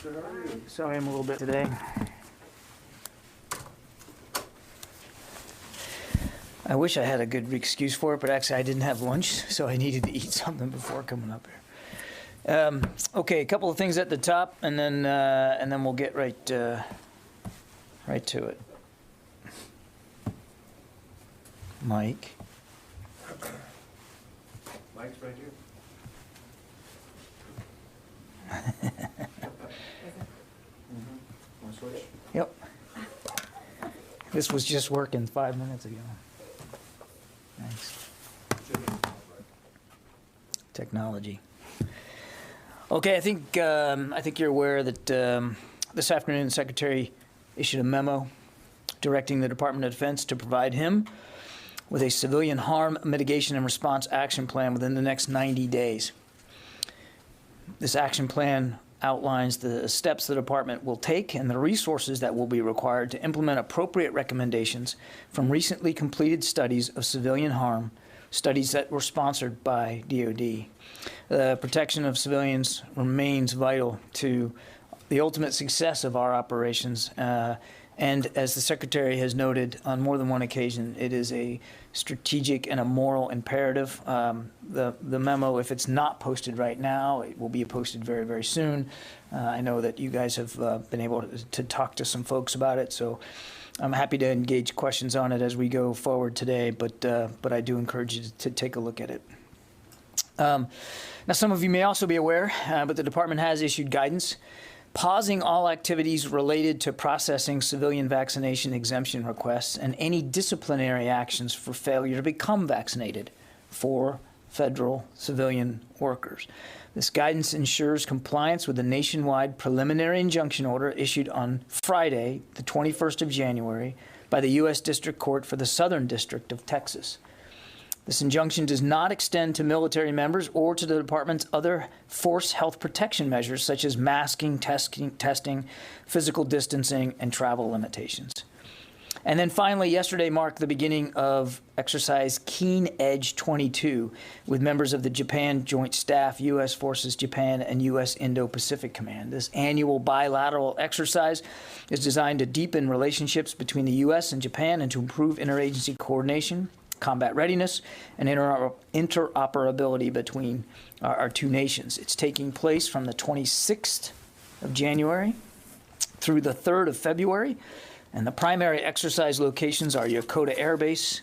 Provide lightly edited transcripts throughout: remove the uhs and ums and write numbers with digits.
sir. How are you? Sorry, I'm a little bit today. I wish I had a good excuse for it, but actually I didn't have lunch, so I needed to eat something before coming up here. Okay, a couple of things at the top, and then we'll get right to it. Mike. Mike's right here. Want to switch? Yep. This was just working 5 minutes ago. Thanks. Technology. Okay, I think you're aware that this afternoon the Secretary issued a memo directing the Department of Defense to provide him with a civilian harm mitigation and response action plan within the next 90 days. This action plan outlines the steps the department will take and the resources that will be required to implement appropriate recommendations from recently completed studies of civilian harm, studies that were sponsored by DOD. The protection of civilians remains vital to the ultimate success of our operations, and as the Secretary has noted on more than one occasion, it is a strategic and a moral imperative. The memo, if it's not posted right now, it will be posted very, very soon. I know that you guys have been able to talk to some folks about it, so I'm happy to engage questions on it as we go forward today, but I do encourage you to take a look at it. Now, some of you may also be aware, but the department has issued guidance pausing all activities related to processing civilian vaccination exemption requests and any disciplinary actions for failure to become vaccinated for federal civilian workers. This guidance ensures compliance with the nationwide preliminary injunction order issued on Friday, the 21st of January, by the U.S. District Court for the Southern District of Texas. This injunction does not extend to military members or to the department's other force health protection measures such as masking, testing, physical distancing, and travel limitations. And then finally, yesterday marked the beginning of exercise Keen Edge 22 with members of the Japan Joint Staff, U.S. Forces Japan, and U.S. Indo-Pacific Command. This annual bilateral exercise is designed to deepen relationships between the U.S. and Japan and to improve interagency coordination, combat readiness, and interoperability between our two nations. It's taking place from the 26th of January through the 3rd of February, and the primary exercise locations are Yokota Air Base,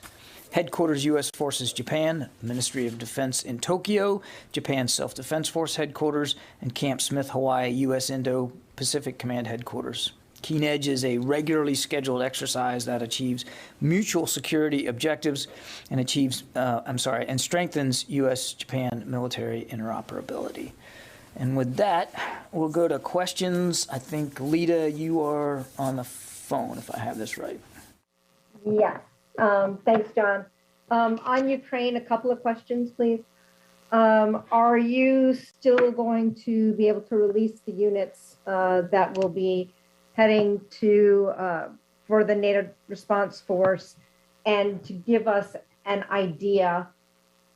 Headquarters U.S. Forces Japan, Ministry of Defense in Tokyo, Japan Self-Defense Force Headquarters, and Camp Smith, Hawaii, U.S. Indo-Pacific Command Headquarters. Keen Edge is a regularly scheduled exercise that achieves mutual security objectives and and strengthens U.S.-Japan military interoperability. And with that, we'll go to questions. I think, Lita, you are on the phone, if I have this right. Yes. Thanks, John. On Ukraine, a couple of questions, please. Are you still going to be able to release the units that will be heading to for the NATO response force, and to give us an idea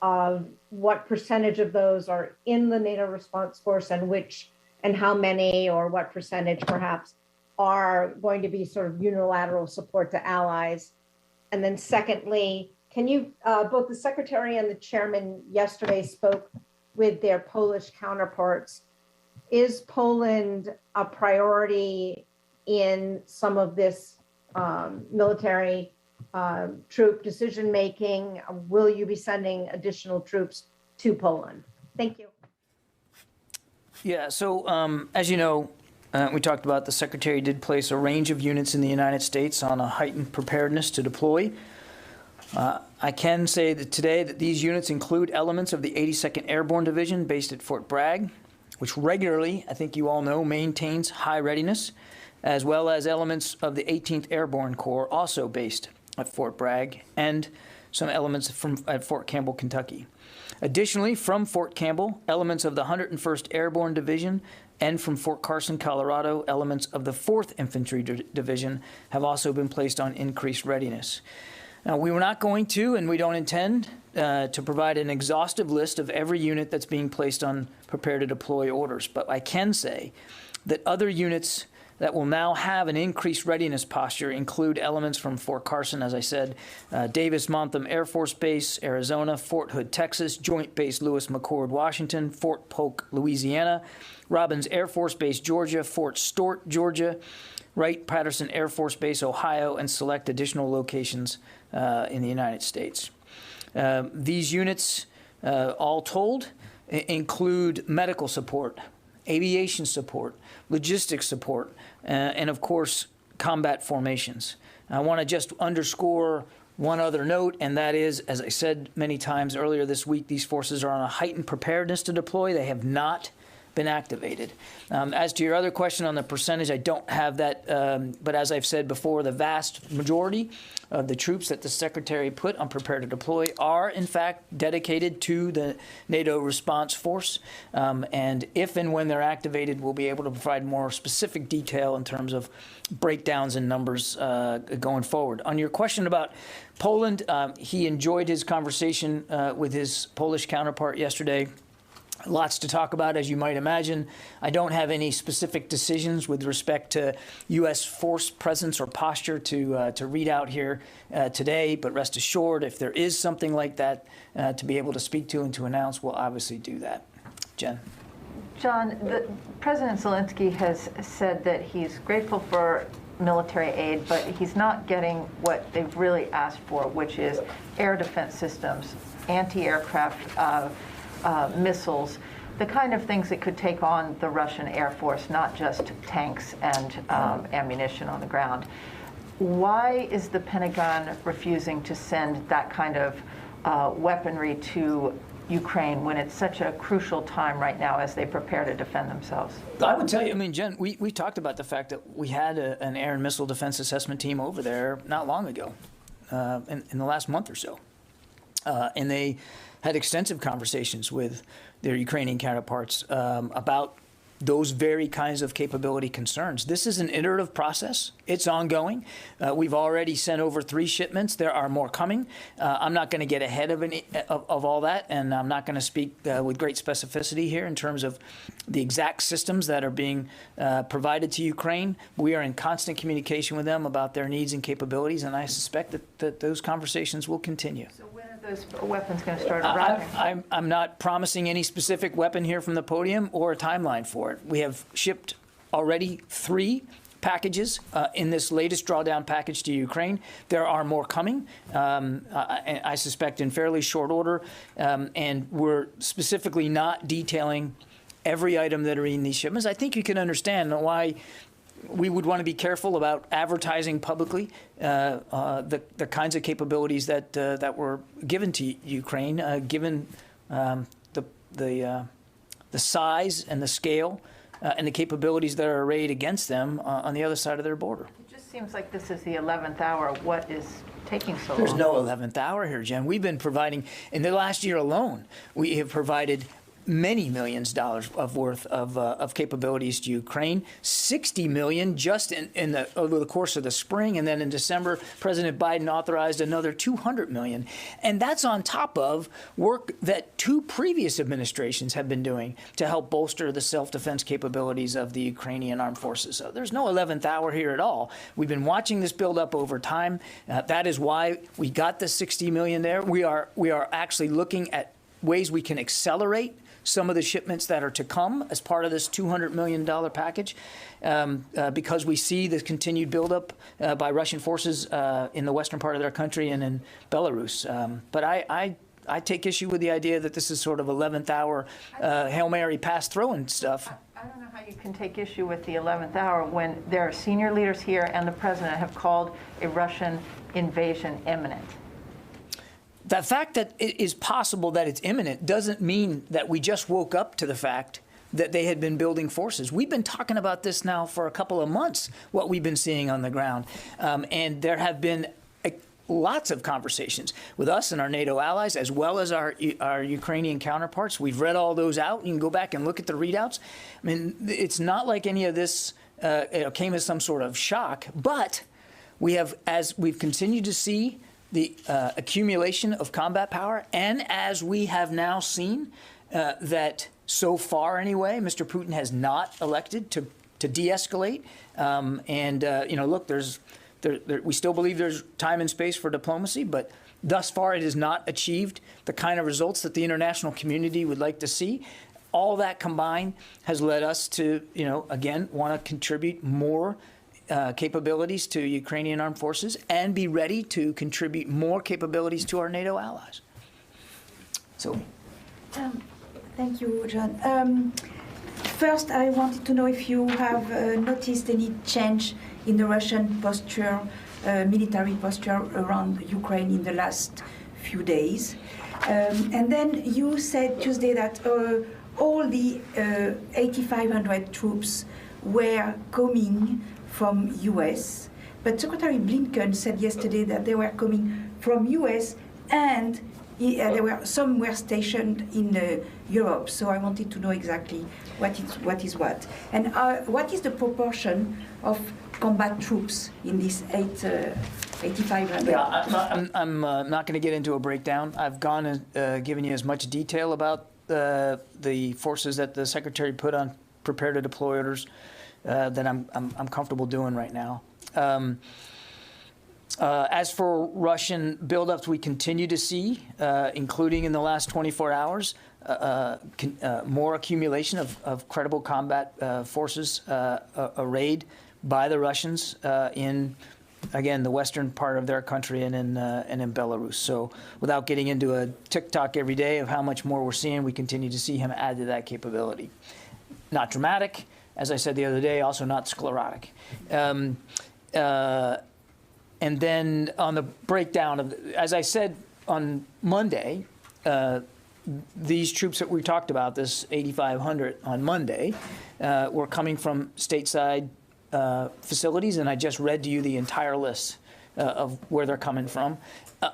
of what percentage of those are in the NATO response force and how many or what percentage perhaps are going to be sort of unilateral support to allies? And then secondly, can you, both the Secretary and the Chairman yesterday spoke with their Polish counterparts. Is Poland a priority in some of this military troop decision-making? Will you be sending additional troops to Poland? Thank you. Yeah, so as you know, we talked about the Secretary did place a range of units in the United States on a heightened preparedness to deploy. I can say that today that these units include elements of the 82nd Airborne Division based at Fort Bragg, which regularly, I think you all know, maintains high readiness, as well as elements of the 18th Airborne Corps, also based at Fort Bragg, and some elements at Fort Campbell, Kentucky. Additionally, from Fort Campbell, elements of the 101st Airborne Division, and from Fort Carson, Colorado, elements of the Fourth Infantry Division have also been placed on increased readiness. Now, we were not going to, and we don't intend to provide an exhaustive list of every unit that's being placed on prepare to deploy orders, but I can say that other units that will now have an increased readiness posture include elements from Fort Carson, as I said, Davis-Monthan Air Force Base, Arizona, Fort Hood, Texas, Joint Base Lewis-McChord, Washington, Fort Polk, Louisiana, Robbins Air Force Base, Georgia, Fort Stewart, Georgia, Wright-Patterson Air Force Base, Ohio, and select additional locations in the United States. These units, all told, include medical support, aviation support, logistics support, and of course, combat formations. I want to just underscore one other note, and that is, as I said many times earlier this week, these forces are on a heightened preparedness to deploy. They have not been activated. As to your other question on the percentage, I don't have that, but as I've said before, the vast majority of the troops that the Secretary put on Prepare to Deploy are, in fact, dedicated to the NATO response force. And if and when they're activated, we'll be able to provide more specific detail in terms of breakdowns and numbers going forward. On your question about Poland, he enjoyed his conversation with his Polish counterpart yesterday. Lots to talk about, as you might imagine. I don't have any specific decisions with respect to U.S. force presence or posture to read out here today, but rest assured, if there is something like that to be able to speak to and to announce, we'll obviously do that. Jen. John, President Zelensky has said that he's grateful for military aid, but he's not getting what they've really asked for, which is air defense systems, anti-aircraft missiles, the kind of things that could take on the Russian Air Force, not just tanks and ammunition on the ground. Why is the Pentagon refusing to send that kind of weaponry to Ukraine when it's such a crucial time right now as they prepare to defend themselves? I would tell you, I mean, Jen, we talked about the fact that we had an air and missile defense assessment team over there not long ago, in the last month or so. And they had extensive conversations with their Ukrainian counterparts about those very kinds of capability concerns. This is an iterative process. It's ongoing. We've already sent over 3 shipments. There are more coming. I'm not going to get ahead of all that, and I'm not going to speak with great specificity here in terms of the exact systems that are being provided to Ukraine. We are in constant communication with them about their needs and capabilities, and I suspect that those conversations will continue. So when are those weapons going to start arriving? I'm not promising any specific weapon here from the podium or a timeline for it. We have shipped already 3 packages in this latest drawdown package to Ukraine. There are more coming, I suspect in fairly short order, and we're specifically not detailing every item that are in these shipments. I think you can understand why we would want to be careful about advertising publicly the kinds of capabilities that were given to Ukraine, given the size and the scale and the capabilities that are arrayed against them on the other side of their border. It just seems like this is the 11th hour. What is taking so long? There's no 11th hour here, Jen. We've been providing, in the last year alone, we have provided many millions of dollars worth of capabilities to Ukraine, 60 million just over the course of the spring, and then in December, President Biden authorized another 200 million. And that's on top of work that 2 previous administrations have been doing to help bolster the self-defense capabilities of the Ukrainian armed forces. So there's no 11th hour here at all. We've been watching this build up over time. That is why we got the 60 million there. We are actually looking at ways we can accelerate some of the shipments that are to come as part of this $200 million package, because we see the continued buildup by Russian forces in the western part of their country and in Belarus. But I take issue with the idea that this is sort of 11th hour Hail Mary pass throwing stuff. I don't know how you can take issue with the 11th hour when there are senior leaders here and the president have called a Russian invasion imminent. The fact that it is possible that it's imminent doesn't mean that we just woke up to the fact that they had been building forces. We've been talking about this now for a couple of months, what we've been seeing on the ground. And there have been lots of conversations with us and our NATO allies, as well as our Ukrainian counterparts. We've read all those out. You can go back and look at the readouts. I mean, it's not like any of this came as some sort of shock, but we have, as we've continued to see the accumulation of combat power, and as we have now seen that so far anyway, Mr. Putin has not elected to to de-escalate. Look, we still believe there's time and space for diplomacy, but thus far it has not achieved the kind of results that the international community would like to see. All that combined has led us to, again, want to contribute more capabilities to Ukrainian armed forces and be ready to contribute more capabilities to our NATO allies. So, thank you, John. First, I wanted to know if you have noticed any change in the Russian posture, military posture around Ukraine in the last few days. And then you said Tuesday that all the 8,500 troops were coming from US, but Secretary Blinken said yesterday that they were coming from US and some were stationed in Europe. So I wanted to know exactly what is what. And what is the proportion of combat troops in these 8,500? Yeah, I'm not going to get into a breakdown. I've gone and given you as much detail about the forces that the Secretary put on prepare to deploy orders that I'm comfortable doing right now. As for Russian buildups, we continue to see, including in the last 24 hours, more accumulation of credible combat forces arrayed by the Russians in, again, the western part of their country and in Belarus. So without getting into a tick-tock every day of how much more we're seeing, we continue to see him add to that capability. Not dramatic, as I said the other day, also not sclerotic. And then on the breakdown of, as I said on Monday, these troops that we talked about, this 8,500 on Monday, were coming from stateside facilities, and I just read to you the entire list of where they're coming from.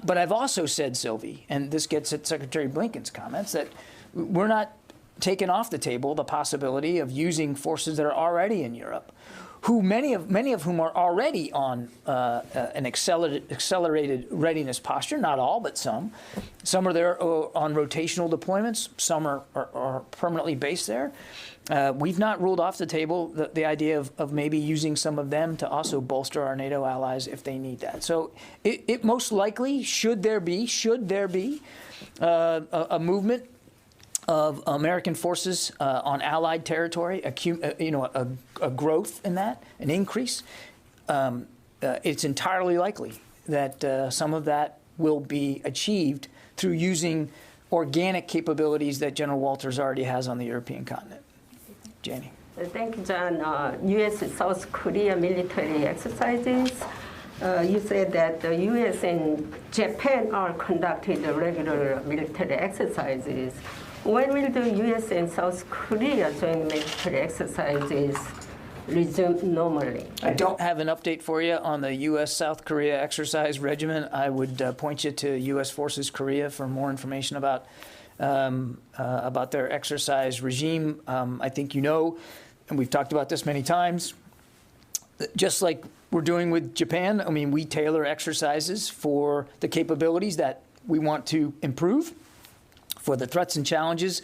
But I've also said, Sylvie, and this gets at Secretary Blinken's comments, that we're not taking off the table the possibility of using forces that are already in Europe, who many of whom are already on an accelerated readiness posture. Not all, but some. Some are there on rotational deployments. Some are permanently based there. We've not ruled off the table the idea of maybe using some of them to also bolster our NATO allies if they need that. So it most likely, should there be a movement of American forces on Allied territory, a growth in that, an increase, it's entirely likely that some of that will be achieved through using organic capabilities that General Walters already has on the European continent. Janie. Thank you, John. U.S.-South Korea military exercises. You said that the U.S. and Japan are conducting the regular military exercises. When will the U.S. and South Korea joint military exercises resume normally? I don't have an update for you on the U.S.-South Korea exercise regimen. I would point you to U.S. Forces Korea for more information about their exercise regime. I think you know, and we've talked about this many times, just like we're doing with Japan, I mean, we tailor exercises for the capabilities that we want to improve, for the threats and challenges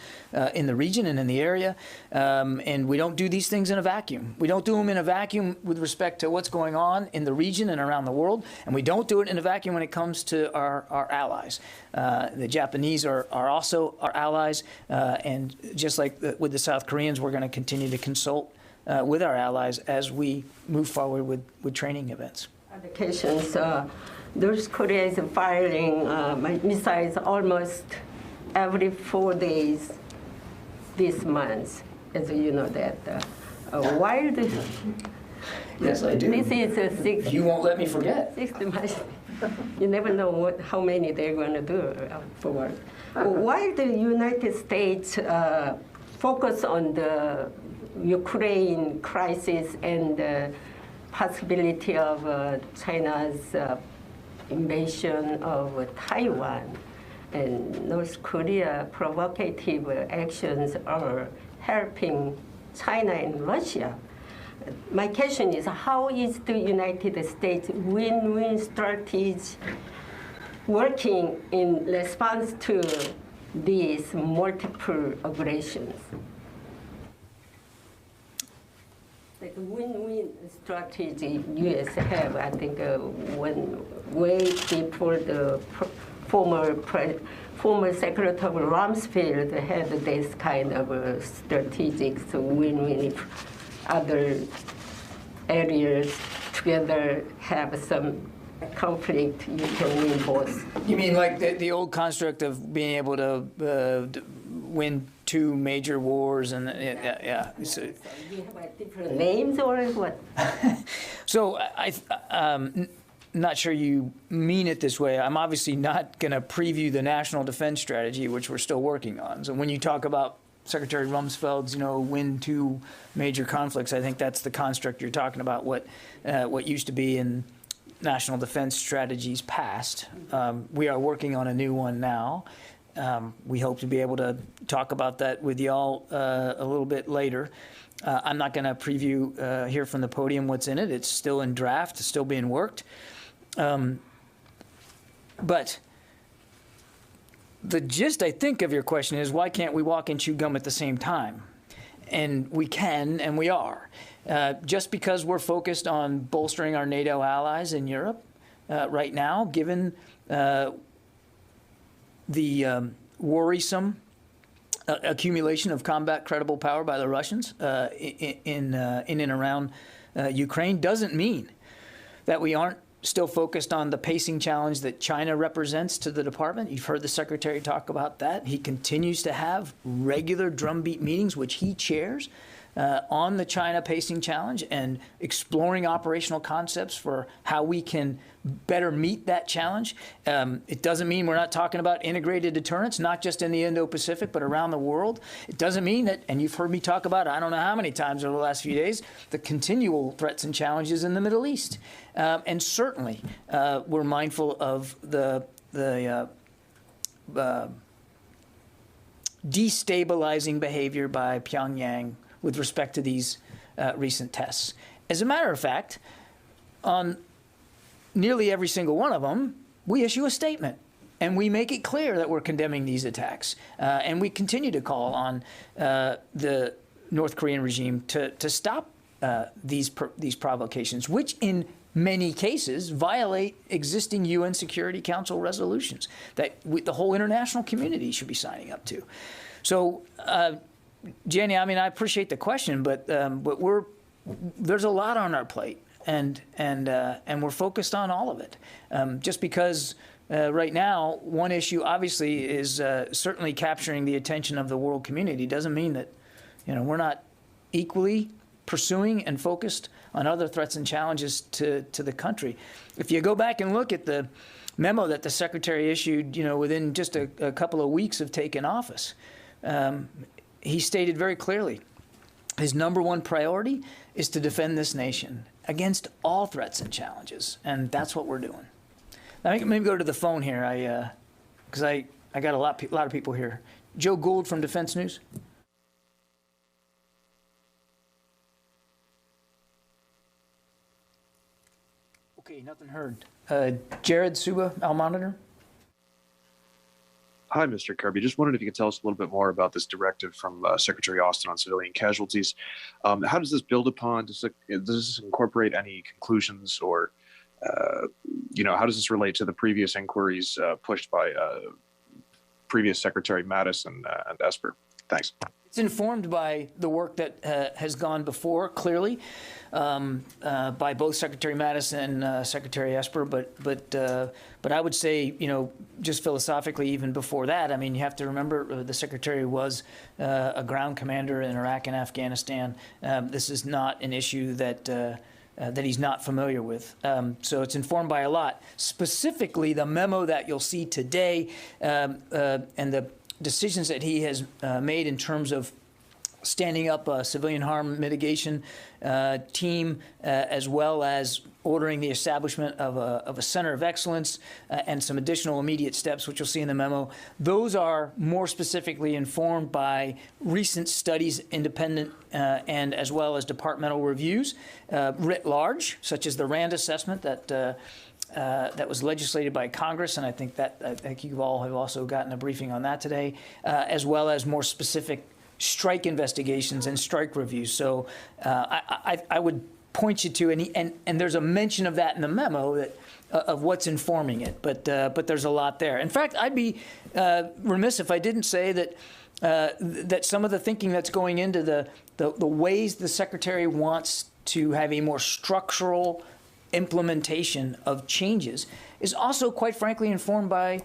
in the region and in the area. And we don't do these things in a vacuum. We don't do them in a vacuum with respect to what's going on in the region and around the world. And we don't do it in a vacuum when it comes to our allies. The Japanese are also our allies. And just like with the South Koreans, we're going to continue to consult with our allies as we move forward with training events. Indications, North Korea is firing missiles almost every 4 days this month, as you know that. While Yes, I do. this is a six. You won't let me forget. 60 months. You never know how many they're going to do forward. While the United States focus on the Ukraine crisis and the possibility of China's invasion of Taiwan, and North Korea provocative actions are helping China and Russia. My question is, how is the United States win-win strategy working in response to these multiple aggressions? the win-win strategy U.S. have, I think, when way before the former Secretary Rumsfeld had this kind of strategic win-win if other areas together have some conflict, you can win both. You mean like the old construct of being able to win two major wars and yeah. So, Do you have different names or what? so I'm not sure you mean it this way. I'm obviously not going to preview the national defense strategy, which we're still working on. So when you talk about Secretary Rumsfeld's, win two major conflicts, I think that's the construct you're talking about. What used to be in national defense strategies past. We are working on a new one now. We hope to be able to talk about that with y'all a little bit later. I'm not going to preview here from the podium what's in it. It's still in draft. It's still being worked. But the gist, I think, of your question is, why can't we walk and chew gum at the same time? And we can, and we are. Just because we're focused on bolstering our NATO allies in Europe right now, given the worrisome accumulation of combat credible power by the Russians in and around Ukraine, doesn't mean that we aren't still focused on the pacing challenge that China represents to the department. You've heard the Secretary talk about that. He continues to have regular drumbeat meetings, which he chairs, on the China pacing challenge and exploring operational concepts for how we can better meet that challenge. It doesn't mean we're not talking about integrated deterrence, not just in the Indo-Pacific, but around the world. It doesn't mean that, and you've heard me talk about, I don't know how many times over the last few days, the continual threats and challenges in the Middle East. And certainly, we're mindful of the destabilizing behavior by Pyongyang with respect to these recent tests. As a matter of fact, on nearly every single one of them, we issue a statement. And we make it clear that we're condemning these attacks. And we continue to call on the North Korean regime to stop these provocations, which in many cases violate existing UN Security Council resolutions that the whole international community should be signing up to. So, Jenny, I mean, I appreciate the question, but there's a lot on our plate, and we're focused on all of it. Just because right now one issue obviously is certainly capturing the attention of the world community doesn't mean that we're not equally pursuing and focused on other threats and challenges to the country. If you go back and look at the memo that the Secretary issued, within just a couple of weeks of taking office, he stated very clearly his number one priority is to defend this nation against all threats and challenges, and that's what we're doing. Now, I can maybe go to the phone here, because I got a lot of people here. Joe Gould from Defense News. Okay, nothing heard. Jared Suba, Al Monitor. Hi, Mr. Kirby. Just wondered if you could tell us a little bit more about this directive from Secretary Austin on civilian casualties. How does this build upon? Does this incorporate any conclusions, or how does this relate to the previous inquiries pushed by previous Secretary Mattis and Esper? Thanks. It's informed by the work that has gone before, clearly, by both Secretary Mattis and Secretary Esper. But I would say, just philosophically, even before that, I mean, you have to remember the Secretary was a ground commander in Iraq and Afghanistan. This is not an issue that he's not familiar with. So it's informed by a lot. Specifically, the memo that you'll see today and the decisions that he has made in terms of standing up a civilian harm mitigation team, as well as ordering the establishment of a center of excellence and some additional immediate steps, which you'll see in the memo. Those are more specifically informed by recent studies, independent and as well as departmental reviews, writ large, such as the RAND assessment that was legislated by Congress, and I think you all have also gotten a briefing on that today, as well as more specific strike investigations and strike reviews. So I would point you to, and there's a mention of that in the memo that of what's informing it, but there's a lot there. In fact, I'd be remiss if I didn't say that that some of the thinking that's going into the ways the Secretary wants to have a more structural implementation of changes is also, quite frankly, informed by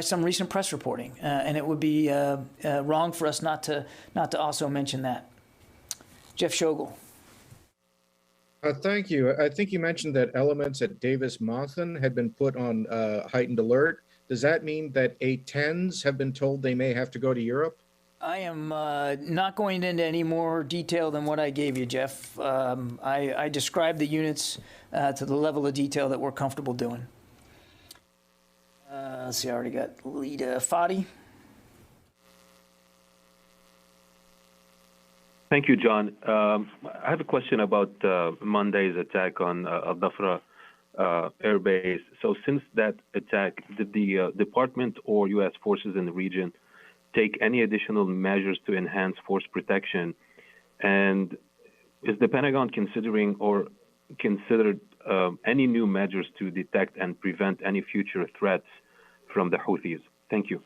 some recent press reporting, and it would be wrong for us not to also mention that. Jeff Schogel. Thank you. I think you mentioned that elements at Davis-Monthan had been put on heightened alert. Does that mean that A-10s have been told they may have to go to Europe? I am not going into any more detail than what I gave you, Jeff. I described the units to the level of detail that we're comfortable doing. Let's see, I already got Lita Fadi. Thank you, John. I have a question about Monday's attack on Al-Dhafra Air Base. So since that attack, did the department or U.S. forces in the region take any additional measures to enhance force protection? And is the Pentagon considering or considered any new measures to detect and prevent any future threats from the Houthis? Thank you.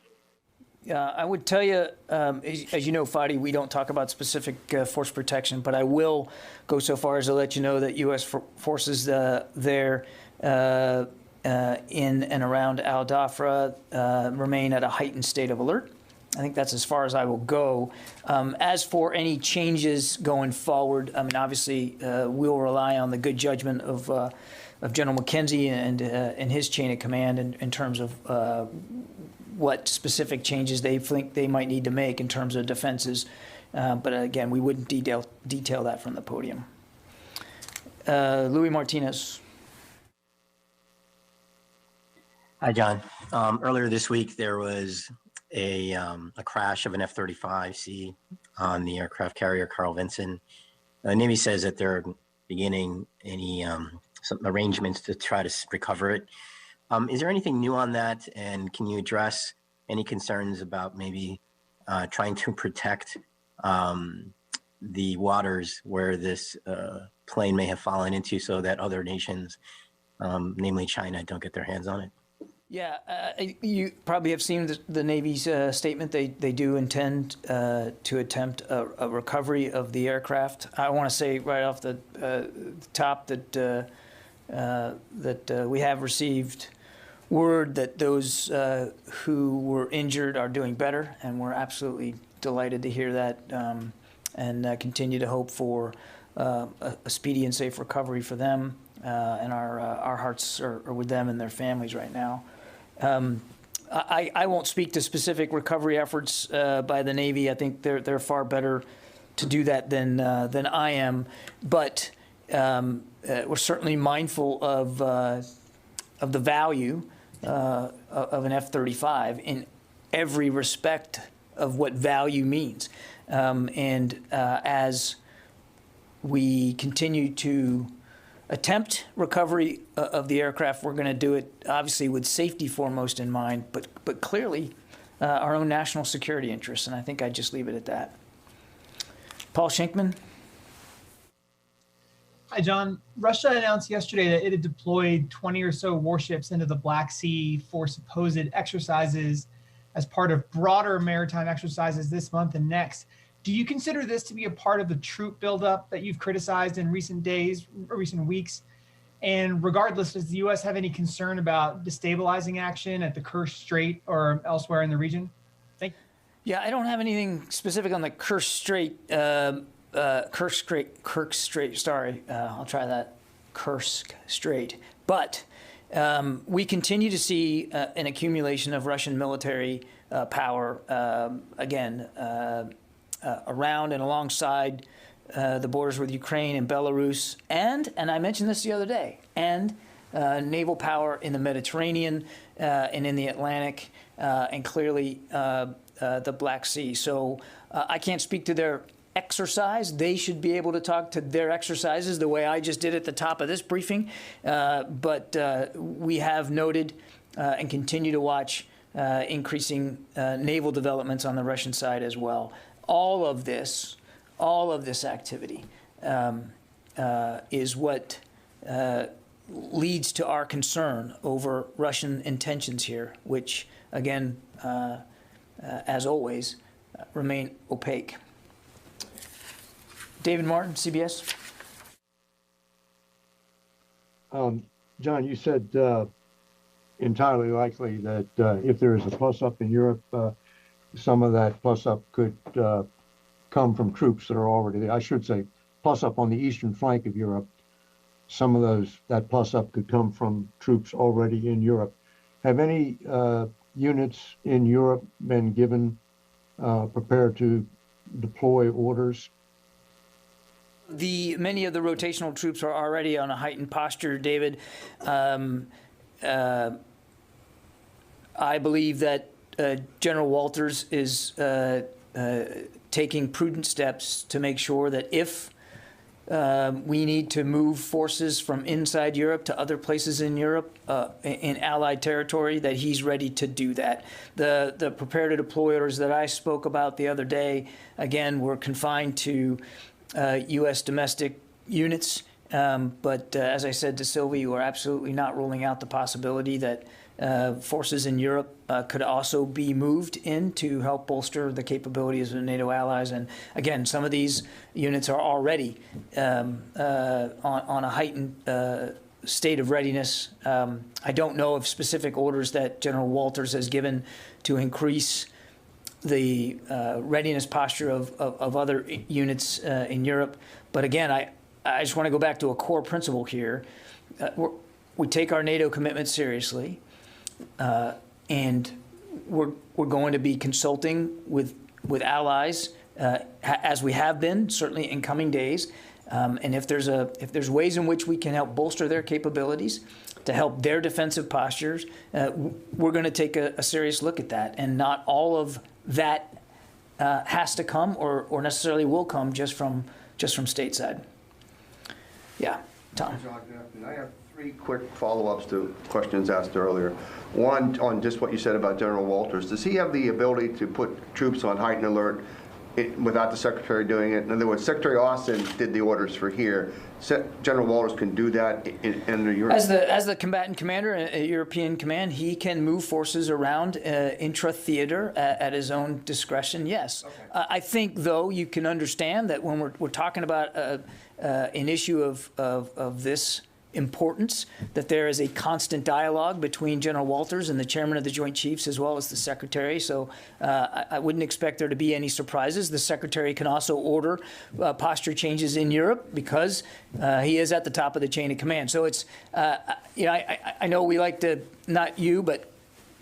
I would tell you, as you know, Fadi, we don't talk about specific force protection, but I will go so far as to let you know that U.S. forces there in and around Al-Dhafra remain at a heightened state of alert. I think that's as far as I will go. As for any changes going forward, I mean, obviously, we'll rely on the good judgment of General McKenzie and his chain of command in terms of what specific changes they think they might need to make in terms of defenses. But again, we wouldn't detail that from the podium. Louis Martinez. Hi, John. Earlier this week, there was a crash of an F-35C on the aircraft carrier Carl Vinson. The Navy says that they're beginning some arrangements to try to recover it. Is there anything new on that? And can you address any concerns about maybe trying to protect the waters where this plane may have fallen into so that other nations, namely China, don't get their hands on it? Yeah, you probably have seen the Navy's statement. They do intend to attempt a recovery of the aircraft. I want to say right off the top that we have received word that those who were injured are doing better, and we're absolutely delighted to hear that, and continue to hope for a speedy and safe recovery for them. And our hearts are with them and their families right now. I won't speak to specific recovery efforts by the Navy. I think they're far better to do that than I am. But we're certainly mindful of the value of an F-35 in every respect of what value means. And as we continue to attempt recovery of the aircraft, we're going to do it obviously with safety foremost in mind, but clearly our own national security interests, and I think I'd just leave it at that. Paul Schenkman. Hi, John. Russia announced yesterday that it had deployed 20 or so warships into the Black Sea for supposed exercises as part of broader maritime exercises this month and next. Do you consider this to be a part of the troop buildup that you've criticized in recent days, or recent weeks? And regardless, does the U.S. have any concern about destabilizing action at the Kerch Strait or elsewhere in the region? Thank you. Yeah, I don't have anything specific on the Kerch Strait. Kerch Strait. Sorry, I'll try that. Kerch Strait. But we continue to see an accumulation of Russian military power again. Around and alongside the borders with Ukraine and Belarus, and I mentioned this the other day, and naval power in the Mediterranean and in the Atlantic, and clearly the Black Sea. So I can't speak to their exercise. They should be able to talk to their exercises the way I just did at the top of this briefing. But we have noted and continue to watch increasing naval developments on the Russian side as well. all of this activity is what leads to our concern over Russian intentions here, which, again, as always, remain opaque. David Martin, CBS. John, you said entirely likely that if there is a plus-up in Europe, some of that plus-up could come from troops that are already there. I should say plus-up on the eastern flank of Europe. Some of that plus-up could come from troops already in Europe. Have any units in Europe been given prepared to deploy orders? Many of the rotational troops are already on a heightened posture, David. I believe that General Walters is taking prudent steps to make sure that if we need to move forces from inside Europe to other places in Europe, in Allied territory, that he's ready to do that. The prepare to deploy orders that I spoke about the other day, again, were confined to U.S. domestic units. But as I said to Sylvie, we're absolutely not ruling out the possibility that forces in Europe could also be moved in to help bolster the capabilities of NATO allies. And again, some of these units are already on a heightened state of readiness. I don't know of specific orders that General Walters has given to increase the readiness posture of other units in Europe. But again, I just want to go back to a core principle here. We take our NATO commitment seriously, and we're going to be consulting with allies as we have been, certainly in coming days. And if there's ways in which we can help bolster their capabilities to help their defensive postures, we're going to take a serious look at that. And not all of that has to come or necessarily will come just from stateside. Yeah, Tom. John, I have three quick follow-ups to questions asked earlier. One, on just what you said about General Walters. Does he have the ability to put troops on heightened alert without the Secretary doing it? In other words, Secretary Austin did the orders for here. General Walters can do that in Europe? As the combatant commander at European Command, he can move forces around intra-theater at his own discretion, yes. Okay. I think, though, you can understand that when we're talking about an issue of this importance, that there is a constant dialogue between General Walters and the chairman of the Joint Chiefs as well as the Secretary. So I wouldn't expect there to be any surprises. The Secretary can also order posture changes in Europe because he is at the top of the chain of command. So it's, I know we like to, not you, but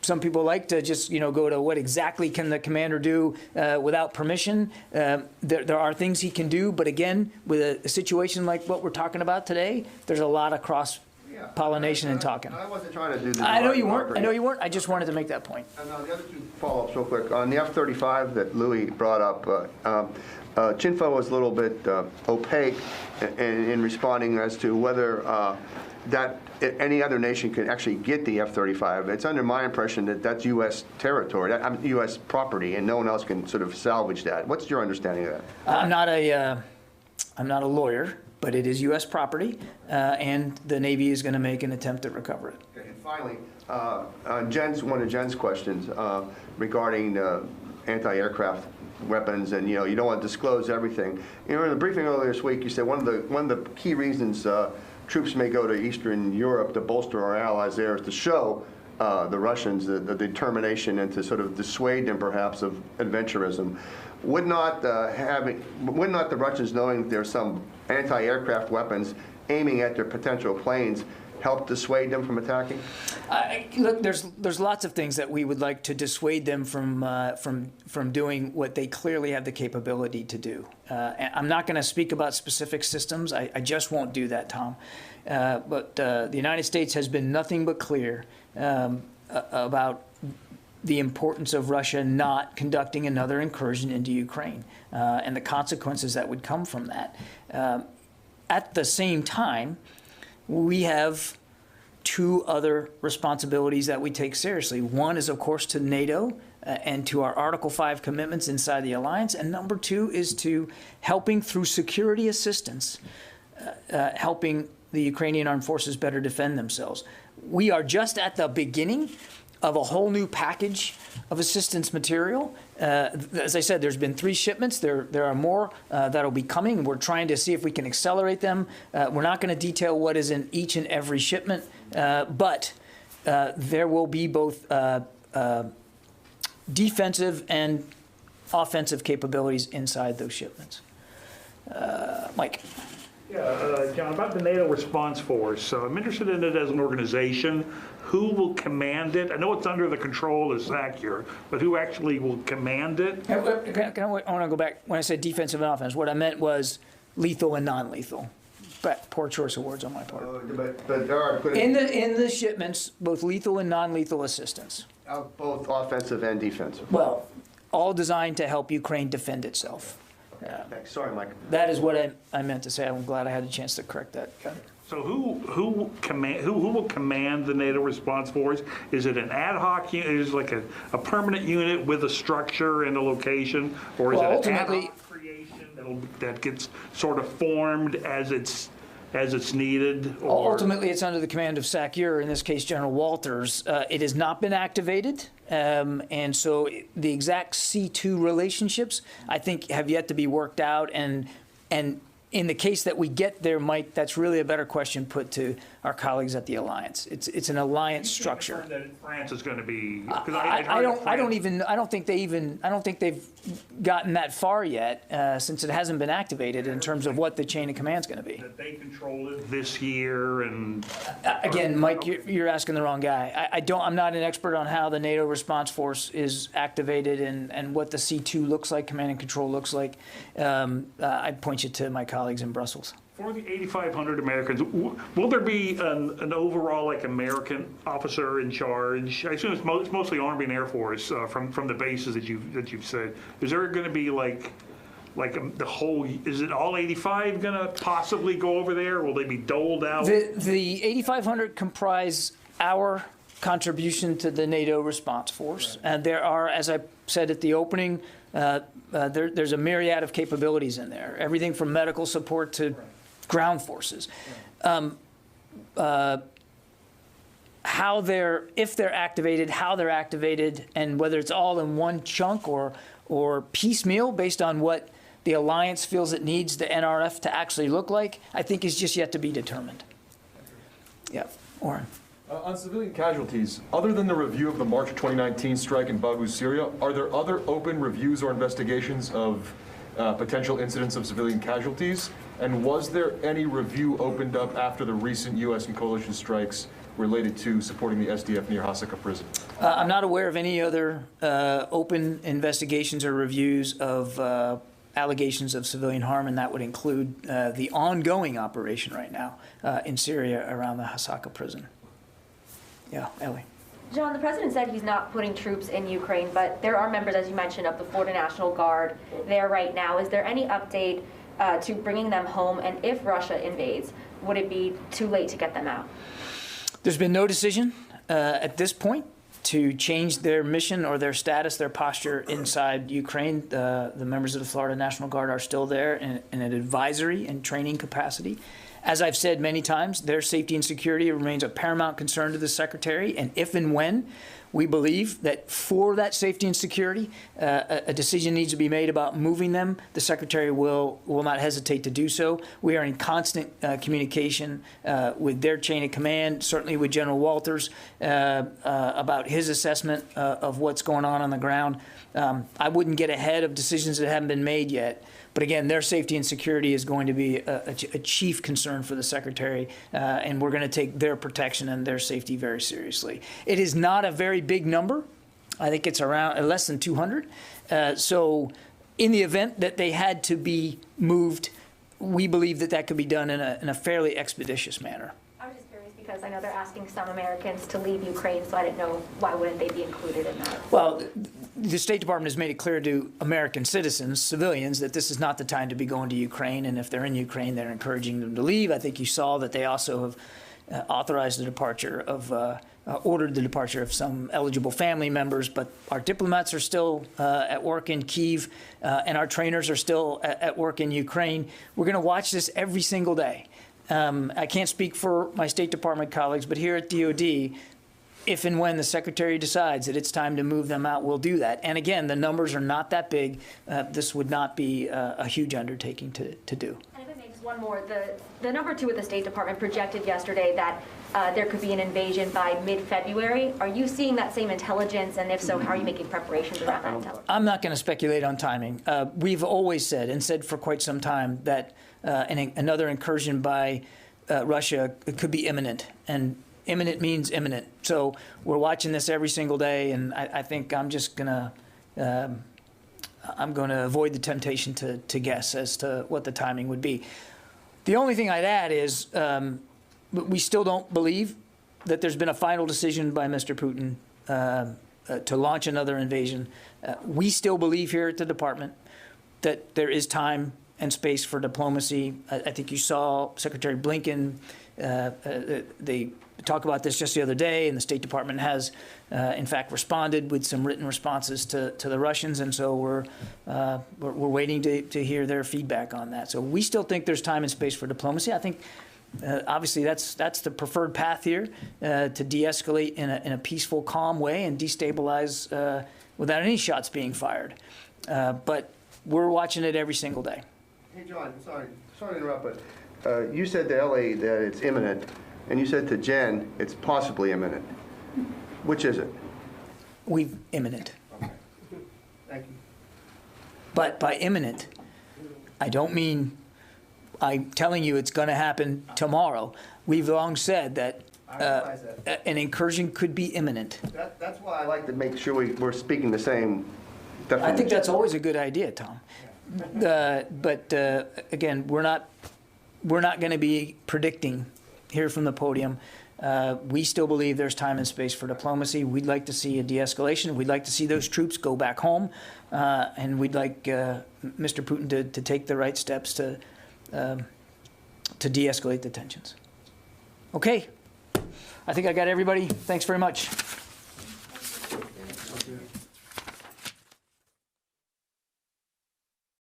some people like to just, go to what exactly can the commander do without permission. There are things he can do, but again, with a situation like what we're talking about today, there's a lot of cross-pollination and talking. I wasn't trying to do this. I know you weren't. I just wanted to make that point. And the other two follow-ups real quick. On the F-35 that Louis brought up, Chinfo was a little bit opaque in responding as to whether that any other nation can actually get the F-35. It's under my impression that that's U.S. territory, U.S. property, and no one else can sort of salvage that. What's your understanding of that? I'm not a lawyer, but it is U.S. property, and the Navy is going to make an attempt to recover it. Okay, and finally, one of Jen's questions regarding anti-aircraft weapons, and you don't want to disclose everything. In the briefing earlier this week, you said one of the key reasons troops may go to Eastern Europe to bolster our allies there is to show the Russians the determination and to sort of dissuade them perhaps of adventurism. Would not the Russians, knowing that there's some anti-aircraft weapons aiming at their potential planes, help dissuade them from attacking? Look, there's lots of things that we would like to dissuade them from doing what they clearly have the capability to do. I'm not going to speak about specific systems. I just won't do that, Tom. But the United States has been nothing but clear about the importance of Russia not conducting another incursion into Ukraine and the consequences that would come from that. At the same time, we have two other responsibilities that we take seriously. One is, of course, to NATO and to our Article 5 commitments inside the alliance. And number 2 is to helping through security assistance, helping the Ukrainian armed forces better defend themselves. We are just at the beginning of a whole new package of assistance material. As I said, there's been 3 shipments. There are more that'll be coming. We're trying to see if we can accelerate them. We're not going to detail what is in each and every shipment, but there will be both defensive and offensive capabilities inside those shipments. Mike. Yeah, John, about the NATO response force. I'm interested in it as an organization. Who will command it? I know it's under the control of SACEUR, but who actually will command it? I want to go back. When I said defensive and offense, what I meant was lethal and non-lethal. But poor choice of words on my part. But there are In the shipments, both lethal and non-lethal assistance. both offensive and defensive. Well, all designed to help Ukraine defend itself. Thanks. Sorry, Mike. That is what I meant to say. I'm glad I had a chance to correct that. So who will command the NATO response force? Is it an ad hoc unit? Is it like a permanent unit with a structure and a location, or is it an ad hoc creation that gets sort of formed as it's needed? Or? Ultimately, it's under the command of SACEUR, in this case, General Walters. It has not been activated, and so the exact C2 relationships, I think, have yet to be worked out. And in the case that we get there, Mike, that's really a better question put to our colleagues at the alliance. It's an alliance structure. That France is going to be. I don't think they've gotten that far yet, since it hasn't been activated in terms of what the chain of command is going to be. That they control it this year and. Again, Mike, you're asking the wrong guy. I'm not an expert on how the NATO response force is activated and what the C2 looks like, command and control looks like. I'd point you to my colleagues in Brussels. For the 8,500 Americans, will there be an overall American officer in charge? I assume it's mostly Army and Air Force from the bases that you've said. Is there going to be the whole? Is it all 85 going to possibly go over there? Will they be doled out? The 8,500 comprise our contribution to the NATO response force, and there are, as I said at the opening, there's a myriad of capabilities in there. Everything from medical support to ground forces. If they're activated, and whether it's all in one chunk or piecemeal based on what the alliance feels it needs the NRF to actually look like, I think is just yet to be determined. Yeah, Oren. On civilian casualties, other than the review of the March 2019 strike in Baghuz, Syria, are there other open reviews or investigations of potential incidents of civilian casualties? And was there any review opened up after the recent U.S. and coalition strikes related to supporting the SDF near Hasaka prison? I'm not aware of any other open investigations or reviews of allegations of civilian harm, and that would include the ongoing operation right now in Syria around the Hasaka prison. Yeah, Ellie. John, the president said he's not putting troops in Ukraine, but there are members, as you mentioned, of the Florida National Guard there right now. Is there any update to bringing them home? And if Russia invades, would it be too late to get them out? There's been no decision at this point to change their mission or their status, their posture inside Ukraine. The members of the Florida National Guard are still there in an advisory and training capacity. As I've said many times, their safety and security remains a paramount concern to the Secretary, and if and when we believe that for that safety and security, a decision needs to be made about moving them, the Secretary will not hesitate to do so. We are in constant communication with their chain of command, certainly with General Walters, about his assessment of what's going on the ground. I wouldn't get ahead of decisions that haven't been made yet. But again, their safety and security is going to be a chief concern for the Secretary, and we're going to take their protection and their safety very seriously. It is not a very big number. I think it's around less than 200. So in the event that they had to be moved, we believe that could be done in a fairly expeditious manner. I was just curious because I know they're asking some Americans to leave Ukraine, so I didn't know why wouldn't they be included in that. Well, the State Department has made it clear to American citizens, civilians, that this is not the time to be going to Ukraine, and if they're in Ukraine, they're encouraging them to leave. I think you saw that they also have authorized the departure of, ordered the departure of some eligible family members, but our diplomats are still at work in Kyiv, and our trainers are still at work in Ukraine. We're going to watch this every single day. I can't speak for my State Department colleagues, but here at DOD, if and when the Secretary decides that it's time to move them out, we'll do that. And again, the numbers are not that big. This would not be a huge undertaking to do. And if I may, just one more. The number 2 at the State Department projected yesterday that there could be an invasion by mid-February. Are you seeing that same intelligence? And if so, how are you making preparations around that intelligence? I'm not going to speculate on timing. We've always said, and said for quite some time, that another incursion by Russia could be imminent. And imminent means imminent. So we're watching this every single day, and I think I'm just going to avoid the temptation to guess as to what the timing would be. The only thing I'd add is we still don't believe that there's been a final decision by Mr. Putin to launch another invasion. We still believe here at the department that there is time and space for diplomacy. I think you saw Secretary Blinken, they talked about this just the other day, and the State Department has, in fact, responded with some written responses to the Russians, and so we're waiting to hear their feedback on that. So we still think there's time and space for diplomacy. I think, obviously, that's the preferred path here, to de-escalate in a peaceful, calm way and destabilize without any shots being fired. But we're watching it every single day. Hey, John, sorry to interrupt, but you said to Ellie that it's imminent, and you said to Jen it's possibly imminent. Which is it? Imminent. Okay. Thank you. But by imminent, I don't mean I'm telling you it's going to happen tomorrow. We've long said that, an incursion could be imminent. That's why I like to make sure we're speaking the same definition. I think that's always a good idea, Tom. But again, we're not going to be predicting here from the podium. We still believe there's time and space for diplomacy. We'd like to see a de-escalation. We'd like to see those troops go back home, and we'd like Mr. Putin to take the right steps to de-escalate the tensions. Okay, I think I got everybody. Thanks very much.